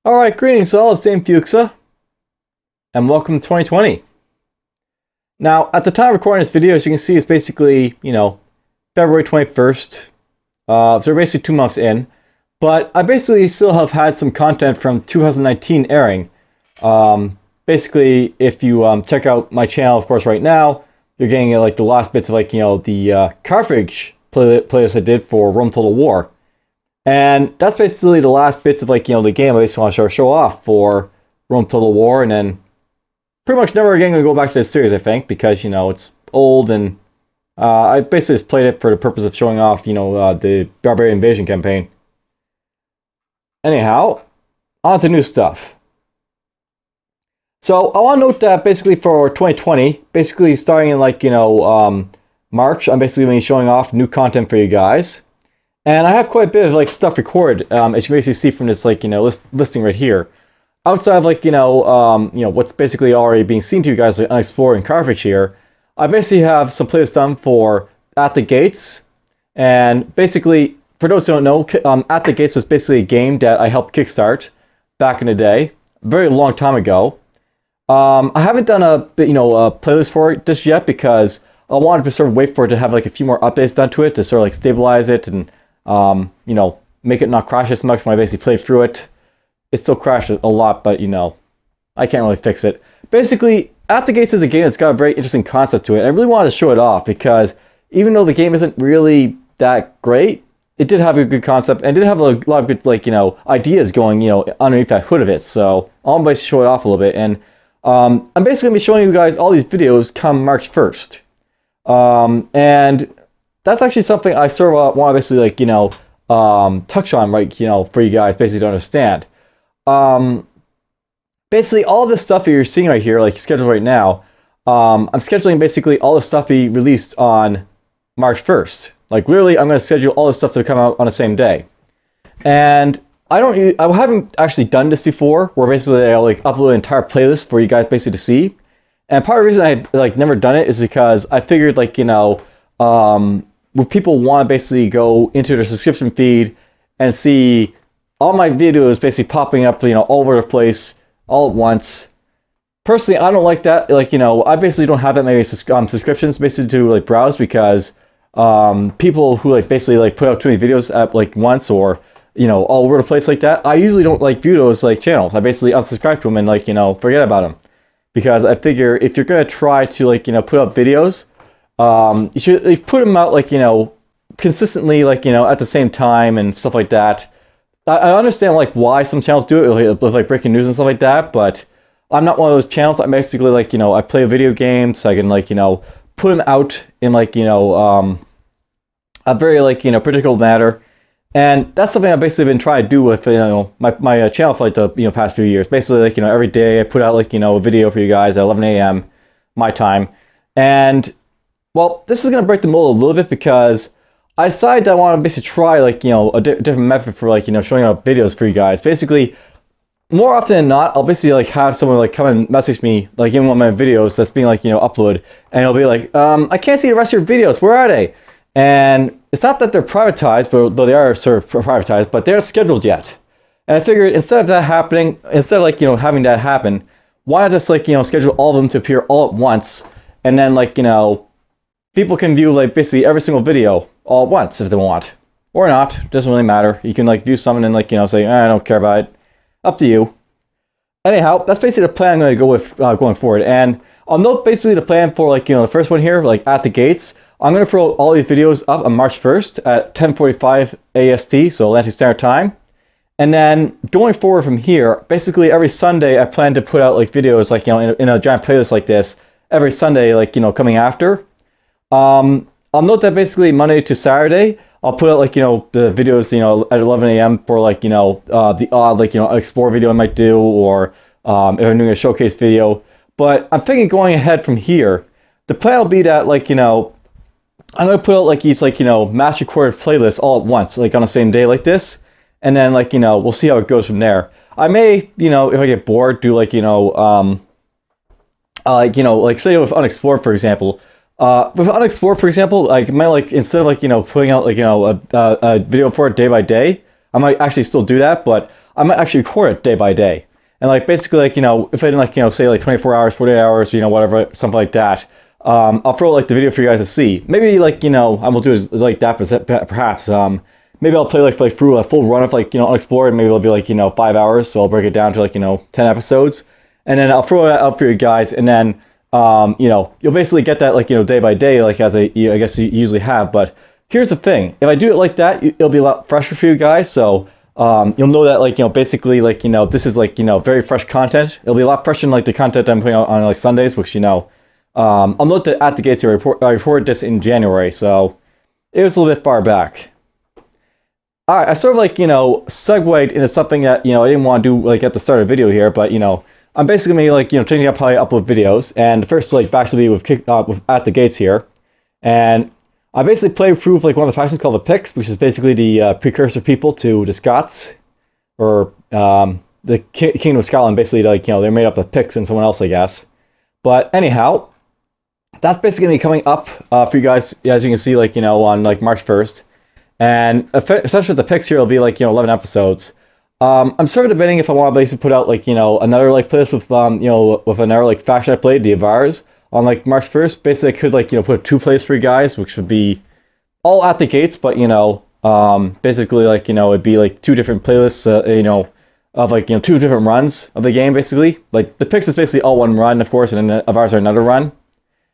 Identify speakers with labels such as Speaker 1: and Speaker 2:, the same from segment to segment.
Speaker 1: Alright, greetings all, it's DFuxa, and welcome to 2020. Now, at the time of recording this video, as you can see, it's basically, February 21st, so we're basically 2 months in, but I basically still have had some content from 2019 airing. Basically, if you check out my channel, of course, right now, you're getting like the last bits of the Carthage playlist I did for Rome Total War. And that's basically the last bits of the game I basically want to show off for Rome Total War, and then pretty much never again going to go back to this series, I think, because it's old, and I basically just played it for the purpose of showing off the Barbarian Invasion campaign. Anyhow, on to new stuff. So I want to note that basically for 2020, basically starting in March, I'm basically going to be showing off new content for you guys. And I have quite a bit of stuff recorded, as you can basically see from this listing right here. Outside of what's basically already being seen to you guys unexplored in Carthage here, I basically have some playlists done for At the Gates. And basically, for those who don't know, At the Gates was basically a game that I helped kickstart back in the day, a very long time ago. I haven't done a playlist for it just yet because I wanted to sort of wait for it to have a few more updates done to it to sort of stabilize it and make it not crash as much when I basically played through it. It still crashed a lot, but I can't really fix it. Basically, At the Gates is a game that's got a very interesting concept to it. I really wanted to show it off because even though the game isn't really that great, it did have a good concept and did have a lot of good ideas going underneath that hood of it. So I'll basically show it off a little bit, and I'm basically gonna be showing you guys all these videos come March 1st, and that's actually something I sort of want to basically touch on, right, for you guys basically to understand. Basically all this stuff that you're seeing right here, scheduled right now, I'm scheduling basically all the stuff be released on March 1st. Literally, I'm going to schedule all the stuff to come out on the same day. And I haven't actually done this before, where basically I upload an entire playlist for you guys basically to see. And part of the reason I never done it is because I figured when people want to basically go into their subscription feed and see all my videos basically popping up, all over the place, all at once. Personally, I don't like that. I basically don't have that many subscriptions basically to browse because people who basically put out too many videos at once or all over the place like that, I usually don't view those channels. I basically unsubscribe to them and forget about them, because I figure if you're gonna try to put up videos, you should put them out consistently at the same time and stuff like that. I understand why some channels do it with breaking news and stuff like that, but I'm not one of those channels. I basically I play video games, so I can put them out in a very predictable manner. And that's something I've basically been trying to do with my channel for the past few years. Basically every day I put out a video for you guys at 11 a.m. my time. And well, this is going to break the mold a little bit because I decided I want to basically try a different method for showing up videos for you guys. Basically, more often than not, I'll basically have someone come and message me in one of my videos that's being uploaded, and it'll be I can't see the rest of your videos. Where are they? And it's not that they're privatized, but though they are sort of privatized, but they're scheduled yet. And I figured instead of that happening, instead of having that happen, why not just schedule all of them to appear all at once, and then people can view basically every single video all at once if they want, or not. Doesn't really matter. You can view some and then say I don't care about it. Up to you. Anyhow, that's basically the plan I'm going to go with going forward. And I'll note basically the plan for the first one here, At the Gates. I'm going to throw all these videos up on March 1st at 10:45 AST, so Atlantic Standard Time. And then going forward from here, basically every Sunday I plan to put out videos in a giant playlist like this every Sunday, coming after. I'll note that basically Monday to Saturday I'll put out the videos at 11 a.m. for the odd explore video I might do, or if I'm doing a showcase video. But I'm thinking going ahead from here, the plan will be that I'm gonna put out these mass recorded playlists all at once, on the same day like this, and then we'll see how it goes from there. I may if I get bored do say with Unexplored for example. With Unexplored for example, I might instead of putting out a video for it day by day, I might actually still do that, but I might actually record it day by day. And like basically like, if I didn't like, say like 24 hours, 48 hours, whatever, something like that, I'll throw like the video for you guys to see. Maybe like, I will do it like that perhaps. Maybe I'll play like through a full run of like, Unexplored. Maybe it'll be like, 5 hours. So I'll break it down to like, 10 episodes. And then I'll throw it out for you guys. And then, you'll basically get that like, day by day, like as I guess you usually have. But here's the thing. If I do it like that, it'll be a lot fresher for you guys. So you'll know that like, basically like, this is like, very fresh content. It'll be a lot fresher than like the content I'm putting out on like Sundays, which, I'll note that at the gates here, I reported this in January. So it was a little bit far back. All right, I sort of like, segued into something that, I didn't want to do like at the start of the video here, but, I'm basically like, changing up how I upload videos. And the first like back will be with At the Gates here. And I basically played through with like one of the factions called the Picts, which is basically the precursor people to the Scots, or the Kingdom of Scotland. Basically, like, they're made up of Picts and someone else, I guess. But anyhow, that's basically going to be coming up for you guys, as you can see, like, on like March 1st. And essentially the Picts here will be like, 11 episodes. I'm sort of debating if I want to basically put out like, another like playlist with, with another like faction I played, the Avars, on like March 1st. Basically I could like, put 2 playlists for you guys, which would be all At the Gates, but, basically like, it'd be like 2 different playlists, of like, 2 different runs of the game, basically. Like the Picts is basically all one run, of course, and then the Avars are another run.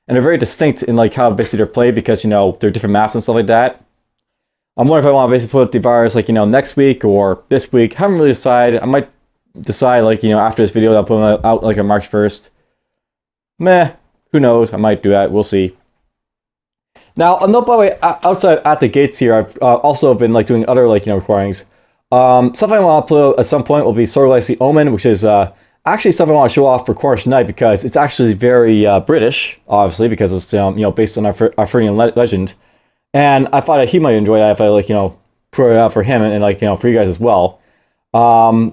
Speaker 1: And they're very distinct in like how basically they're played because, they're different maps and stuff like that. I'm wondering if I want to basically put up the virus like, next week or this week. Haven't really decided. I might decide like, after this video, I'll put them out like on March 1st. Meh, who knows? I might do that. We'll see. Now, note by the way, outside At the Gates here, I've also been like doing other like, recordings. Something I want to put out at some point will be Sword Legacy Omen, which is actually something I want to show off for Cornish Night because it's actually very British, obviously, because it's based on Arthurian legend. And I thought that he might enjoy that if I like put it out for him and like for you guys as well. I've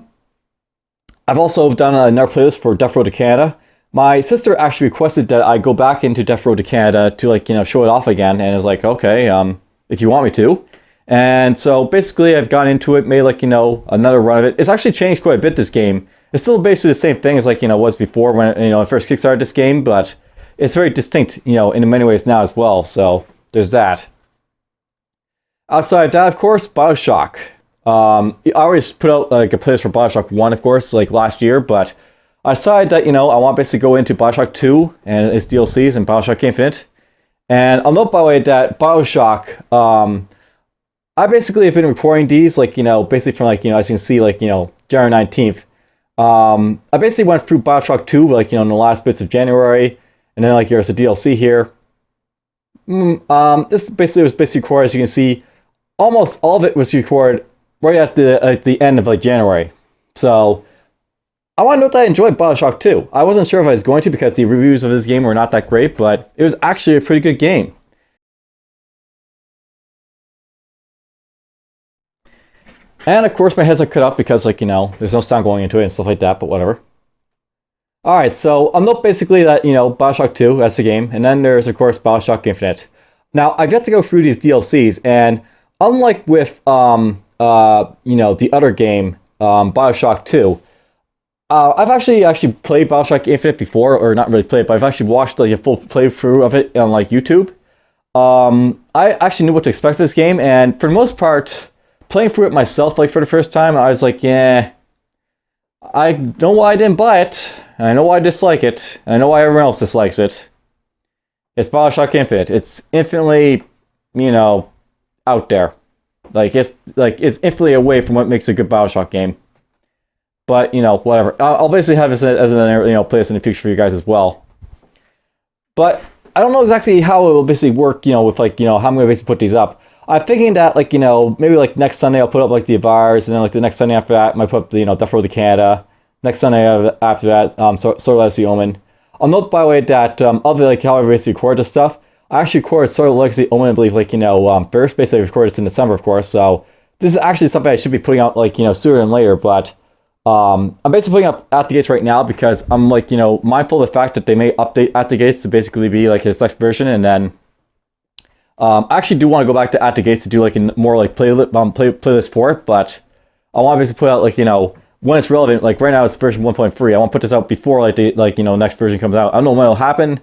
Speaker 1: also done another playlist for Death Road to Canada. My sister actually requested that I go back into Death Road to Canada to like show it off again, and it's like, okay, if you want me to. And so basically I've gone into it, made like another run of it. It's actually changed quite a bit, this game. It's still basically the same thing as like was before when I first kickstarted this game, but it's very distinct in many ways now as well. So there's that. Outside of that, of course, BioShock. I always put out like a playlist for BioShock 1, of course, like last year, but I decided that, I want to basically go into BioShock 2 and its DLCs and BioShock Infinite. And I'll note, by the way, that BioShock, I basically have been recording these, like, basically from, like, as you can see, like, January 19th. I basically went through BioShock 2, like, in the last bits of January, and then, like, here's the DLC here. This basically was basically recorded, as you can see. Almost all of it was recorded right at the end of like January. So I want to note that I enjoyed BioShock 2. I wasn't sure if I was going to because the reviews of this game were not that great, but it was actually a pretty good game. And of course my headset cut up because like there's no sound going into it and stuff like that, but whatever. Alright, so I'll note basically that BioShock 2, that's the game, and then there's of course BioShock Infinite. Now I've yet to go through these DLCs, and unlike with the other game, BioShock 2, I've actually played BioShock Infinite before, or not really played, but I've actually watched like a full playthrough of it on like YouTube. I actually knew what to expect of this game, and for the most part, playing through it myself like for the first time, I was like, yeah, I know why I didn't buy it, and I know why I dislike it, and I know why everyone else dislikes it. It's BioShock Infinite. It's infinitely, out there. It's infinitely away from what makes a good BioShock game. But whatever. I'll basically have this as an playlist in the future for you guys as well. But I don't know exactly how it will basically work. With like how I'm gonna basically put these up. I'm thinking that like maybe like next Sunday I'll put up like the Avars, and then like the next Sunday after that I might put up the Death Road to Canada. Next Sunday after that, Sword Legacy Omen. I'll note by the way that of like how I basically record this stuff. I actually recorded Sword Legacy Omen, I believe, like first. Basically, I recorded this in December, of course. So this is actually something I should be putting out like sooner than later. But I'm basically putting up At the Gates right now because I'm like mindful of the fact that they may update At the Gates to basically be like his next version, and then I actually do want to go back to At the Gates to do like a more like playlist for it. But I want to basically put out like, when it's relevant. Like right now it's version 1.3. I want to put this out before like the next version comes out. I don't know when it'll happen.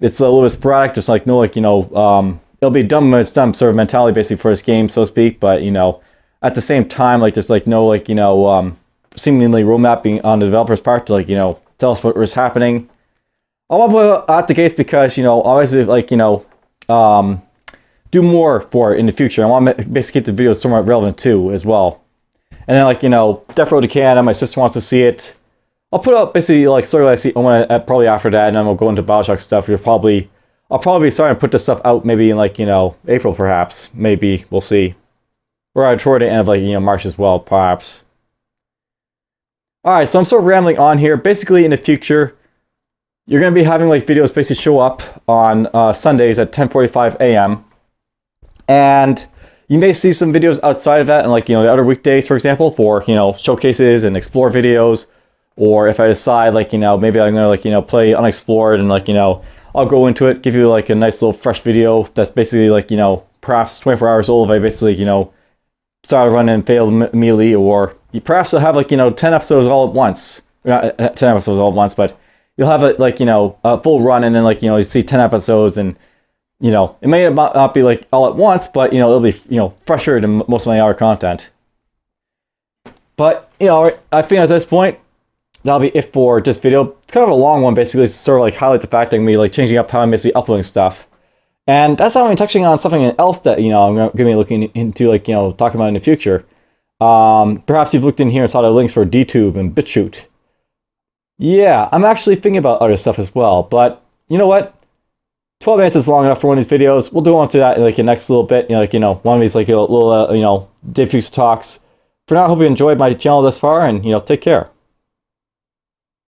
Speaker 1: It's a little bit sporadic, just like no it'll be done when it's done sort of mentality basically for this game, so to speak. But at the same time, like there's like no seemingly roadmap being on the developer's part to tell us what was happening. I want to put out the gates because obviously do more for it in the future. I want to basically get the videos somewhat relevant too as well. And then Death Road to Canada, my sister wants to see it. I'll put out basically sort of probably after that, and then we'll go into Bioshock stuff. I'll probably be starting to put this stuff out maybe in April perhaps. Maybe we'll see. Or toward the end of March as well, perhaps. Alright, so I'm sort of rambling on here. Basically in the future, you're gonna be having videos basically show up on Sundays at 10:45 a.m. And you may see some videos outside of that and the other weekdays, for example, for showcases and explore videos. Or if I decide maybe I'm gonna play unexplored and I'll go into it, give you a nice little fresh video that's basically perhaps 24 hours old if I basically started running and failed immediately, or you perhaps will have 10 episodes all at once. Not 10 episodes all at once, but you'll have a full run, and then you see 10 episodes, and it may not be all at once, but it'll be fresher than most of my other content. But I think at this point that'll be it for this video. Kind of a long one, basically, to sort of highlight the fact that I'm gonna be changing up how I'm basically uploading stuff. And that's how I'm touching on something else that I'm gonna be looking into, talking about in the future. Perhaps you've looked in here and saw the links for DTube and BitChute. Yeah, I'm actually thinking about other stuff as well, but you know what? 12 minutes is long enough for one of these videos. We'll do on to that in the next little bit. One of these little DFuxa talks. For now, I hope you enjoyed my channel thus far, and take care.